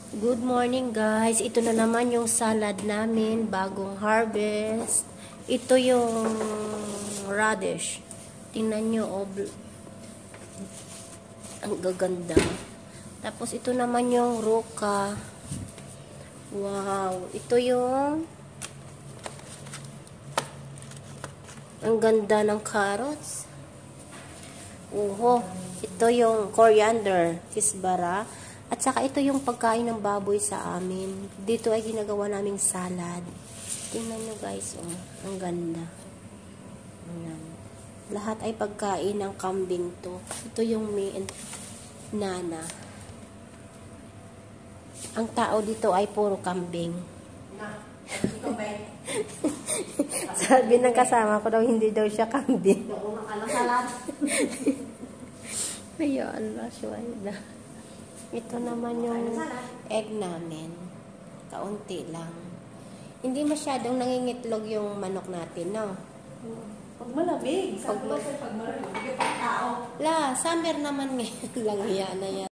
Good morning guys. Ito na naman yung salad namin, bagong harvest. Ito yung radish. Tingnan nyo, oh, ang gaganda. Tapos ito naman yung roka. Wow, ito yung ang ganda ng carrots. Oho, ito yung coriander, kisbara. At saka ito yung pagkain ng baboy sa amin. Dito ay ginagawa naming salad. Tingnan nyo guys, oh, ang ganda. Ayan. Lahat ay pagkain ng kambing to. Ito yung me and nana. Ang tao dito ay puro kambing. Sabi ng kasama ko daw, hindi daw siya kambing. Ayan, maswalda. Ito naman yung egg namin. Kaunti lang. Hindi masyadong nangingitlog yung manok natin, no? Pag malamig. Pag malamig. Pag tao. La, summer naman ngayon lang yan na yan.